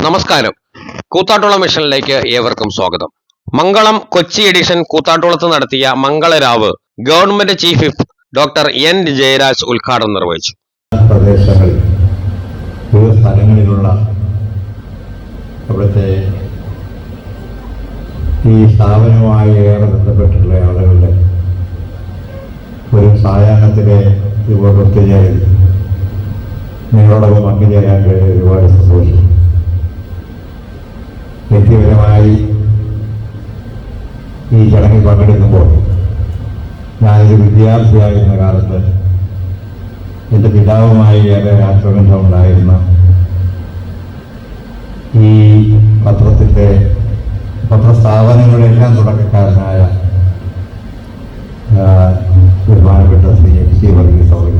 നമസ്കാരം. കൂത്താട്ടുള്ള മിഷനിലേക്ക് ഏവർക്കും സ്വാഗതം. മംഗളം കൊച്ചി എഡിഷൻ കൂത്താട്ടുളത്ത് നടത്തിയ Mangalaravu government chief whip doctor N Jayaraj ഉദ്ഘാടനം നിർവഹിച്ചു. പ്രദേശങ്ങളിൽ വിവിധ സ്ഥലങ്ങളിലുള്ള അവിടുത്തെ ഈ സ്ഥാപനവുമായി ഏറെ ബന്ധപ്പെട്ടിട്ടുള്ള ആളുകളുടെ ഒരു സായാഹ്നത്തിലെ ഇതുപോലെ ഒത്തുചേരൽ നിങ്ങളോടൊപ്പം പങ്കുചേരാൻ കഴിയും. ഒരുപാട് സന്തോഷം. വ്യക്തിപരമായി ഈ ചടങ്ങിൽ പങ്കെടുക്കുമ്പോൾ ഞാനൊരു വിദ്യാർത്ഥിയായിരുന്ന കാലത്ത് എൻ്റെ പിതാവുമായി ഏറെ ആത്മബന്ധമുണ്ടായിരുന്ന ഈ പത്രസ്ഥാപനങ്ങളുടെ എല്ലാം തുടക്കക്കാരനായ ബഹുമാനപ്പെട്ട ശ്രീ വർഗീസ് അവർ.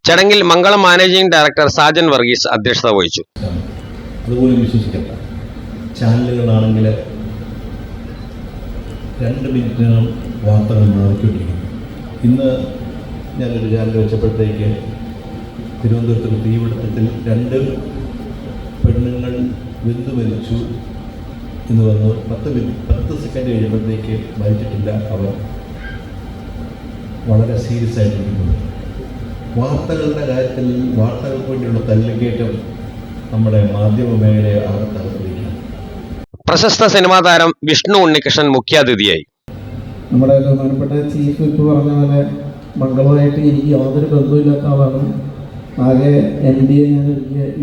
ചടങ്ങിൽ മംഗളം മാനേജിംഗ് ഡയറക്ടർ സാജൻ വർഗീസ് അധ്യക്ഷത വഹിച്ചു. അതുപോലെ വിശ്വസിക്കണ്ട ചാനലുകളാണെങ്കിൽ 2 മിനിറ്റിനകം വാർത്തകൾ മാറിക്കൊണ്ടിരിക്കുന്നു. ഇന്ന് ഞാനൊരു ചാനൽ വെച്ചപ്പോഴത്തേക്ക് തിരുവനന്തപുരത്ത് തീപിടുത്തത്തിൽ 2 പെണ്ണുങ്ങൾ വെന്തു മരിച്ചു എന്ന് പറഞ്ഞു. 10 സെക്കൻഡ് കഴിയുമ്പോഴത്തേക്ക് മരിച്ചിട്ടില്ല, അവർ വളരെ സീരിയസ് ആയിട്ടിരിക്കുന്നു. വാർത്തകളുടെ കാര്യത്തിൽ വാർത്തകൾക്ക് വേണ്ടിയുള്ള തല്ലുകയറ്റം നമ്മുടെ മാധ്യമ മേഖലയെ ആകത്തകർത്തിരിക്കുകയാണ്. പ്രശസ്ത സിനിമാ താരം വിഷ്ണു ഉണ്ണികൃഷ്ണൻ മുഖ്യാതിഥിയായി. നമ്മുടെ ബഹുമാനപ്പെട്ട ചീഫ് വിപ്പ് പറഞ്ഞ പോലെ മംഗളമായിട്ട് എനിക്ക് യാതൊരു ബന്ധമില്ലാത്ത ആളാണ്. ആകെ MD ഞാൻ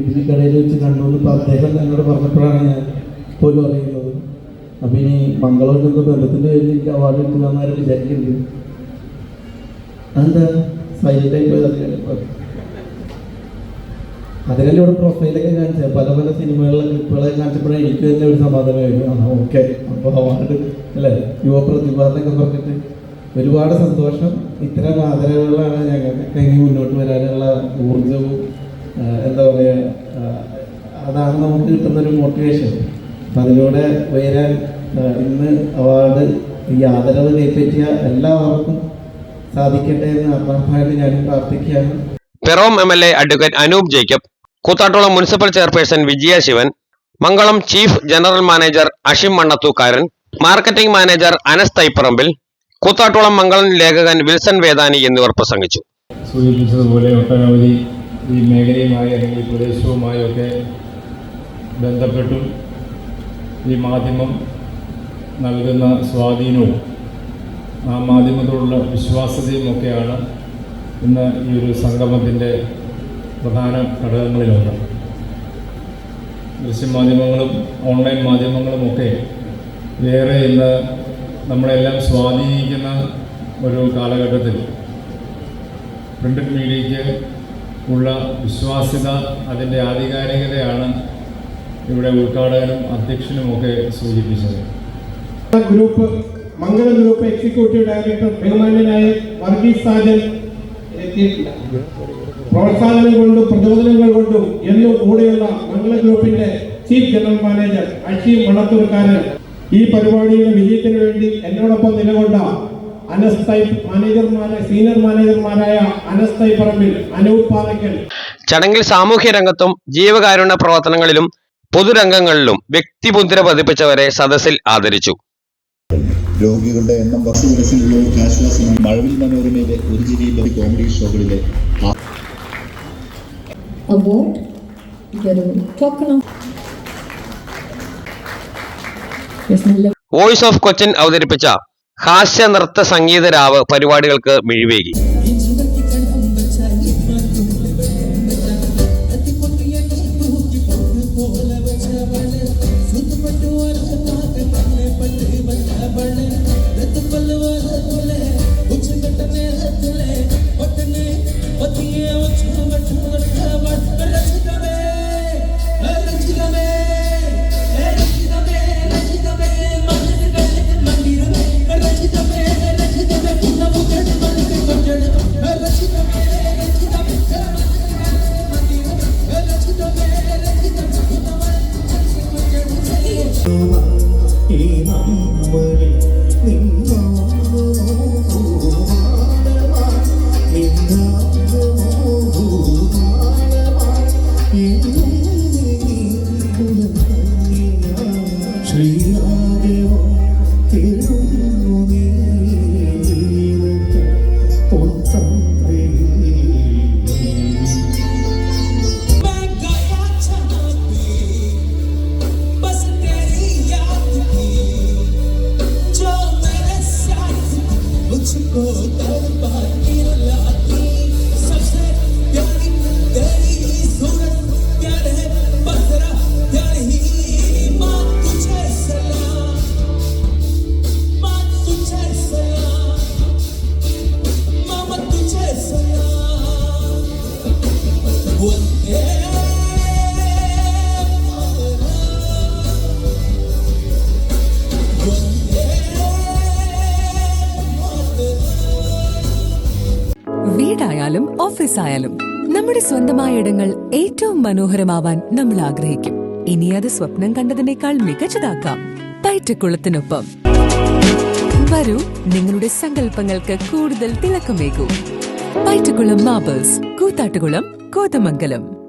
ഇഡ്ലിക്കടയിൽ വെച്ച് കണ്ടു എന്ന് അദ്ദേഹം എന്നോട് പറഞ്ഞപ്പോഴാണ് ഞാൻ പോലും അറിയുന്നത്. അപ്പം ഇനി മംഗളമായിട്ട് എന്ന ബന്ധത്തിൻ്റെ പേരിൽ എനിക്ക് അവാർഡ് കിട്ടുന്നവരും വിചാരിക്കരുത്. അതെന്താ സൈലൻ്റായി പോയത്? അതിനെല്ലാം ഇവിടെ പ്രൊഫൈലൊക്കെ കാണിച്ചത് പല സിനിമകളിലെ ക്ലിപ്പുകളൊക്കെ കാണിച്ചപ്പോഴേ എനിക്ക് തന്നെ ഒരു സമാധാനമായിരുന്നു. ഓക്കെ, അപ്പോൾ അവാർഡ് അല്ലേ, യുവപ്രതിഭന്നൊക്കെ പറഞ്ഞിട്ട് ഒരുപാട് സന്തോഷം. ഇത്തരം ആദരവുകളാണ് ഞങ്ങൾക്ക് ഇനി മുന്നോട്ട് വരാനുള്ള ഊർജവും എന്താ പറയുക, അതാണ് നമുക്ക് കിട്ടുന്നൊരു മോട്ടിവേഷൻ. അപ്പം അതിലൂടെ ഉയരാൻ ഇന്ന് അവാർഡ് ഈ ആദരവ് കൈപ്പറ്റിയ എല്ലാവർക്കും സാധിക്കട്ടെ എന്ന് ആത്മാർത്ഥമായിട്ട് ഞാൻ പ്രാർത്ഥിക്കുകയാണ്. Piravom MLA advocate Anoop Jacob, Koothattukulam municipal chairperson Vijaya Shivan, Mangalam chief general manager Ashim Mannathookkaran, marketing manager Anas Thaipparambil, Koothattukulam Mangalam ലേഖകൻ വിൽസൺ വേദാനി എന്നിവർ പ്രസംഗിച്ചു. സൂചിപ്പിച്ചതുപോലെ ഒട്ടനവധി ഈ മേഖലയുമായി അല്ലെങ്കിൽ പ്രദേശവുമായി ഒക്കെ ബന്ധപ്പെട്ടും ഈ മാധ്യമം നൽകുന്ന സ്വാധീനവും ആ മാധ്യമത്തോടുള്ള വിശ്വാസ്യതയും ഒക്കെയാണ് ഇന്ന് ഈ ഒരു സംഗമത്തിൻ്റെ പ്രധാന ഘടകങ്ങളിലൊന്ന്. ദൃശ്യമാധ്യമങ്ങളും ഓൺലൈൻ മാധ്യമങ്ങളുമൊക്കെ ഏറെ ഇന്ന് നമ്മളെല്ലാം സ്വാധീനിക്കുന്ന ഒരു കാലഘട്ടത്തിൽ പ്രിൻ്റഡ് മീഡിയയ്ക്ക് ഉള്ള വിശ്വാസ്യത, അതിൻ്റെ ആധികാരികതയാണ് ഇവിടെ ഉദ്ഘാടകനും അധ്യക്ഷനുമൊക്കെ സൂചിപ്പിച്ചത്. ഗ്രൂപ്പ് മംഗളം ഗ്രൂപ്പ് എക്സിക്യൂട്ടീവ് ഡയറക്ടർ ബഹുമാന്യനായ വർഗീസ് സാജൻ എത്തിയിട്ടില്ല. പ്രോത്സാഹനം കൊണ്ടും പ്രചോദനങ്ങൾ കൊണ്ടും എന്നും കൂടെയുള്ള മംഗളം ഗ്രൂപ്പിന്റെ ചീഫ് ജനറൽ മാനേജർ അഷീം മണ്ണത്തൂർക്കാരൻ, ഈ പരിപാടിയുടെ വിജയത്തിന് വേണ്ടി എന്നോടൊപ്പം നിലകൊണ്ട സീനിയർ മാനേജർമാരായ അനസ് തൈപ്പറമ്പിൽ, അനൂപ് പാറയ്ക്കൽ. ചടങ്ങിൽ സാമൂഹ്യ രംഗത്തും ജീവകാരുണ്യ പ്രവർത്തനങ്ങളിലും പൊതുരംഗങ്ങളിലും വ്യക്തിമുദ്ര പതിപ്പിച്ചവരെ സദസ്സിൽ ആദരിച്ചു. രോഗികളുടെ എണ്ണം വർഷദിവസങ്ങളിലേക്ക് ആശ്വാസമായി മഴവിൽ മനോരമയിലെ ഒരു ജില്ലയിലെ കോമഡി ഷോകളിലെ വോയിസ് ഓഫ് കൊച്ചിൻ അവതരിപ്പിച്ച ഹാസ്യ നൃത്ത സംഗീത രാവ് പരിപാടികൾക്ക് മിഴിവേകി. വീടായാലും ഓഫീസായാലും നമ്മുടെ സ്വന്തമായ ഇടങ്ങൾ ഏറ്റവും മനോഹരമാവാൻ നമ്മൾ ആഗ്രഹിക്കും. ഇനി അത് സ്വപ്നം കണ്ടതിനേക്കാൾ മികച്ചതാക്കാം പയറ്റക്കുളത്തിനൊപ്പം. വരൂ, നിങ്ങളുടെ സങ്കല്പങ്ങൾക്ക് കൂടുതൽ തിളക്കമേകൂ. പയറ്റക്കുളം മാർബിൾസ്, കൂത്താട്ടുകുളം, കോതമംഗലം.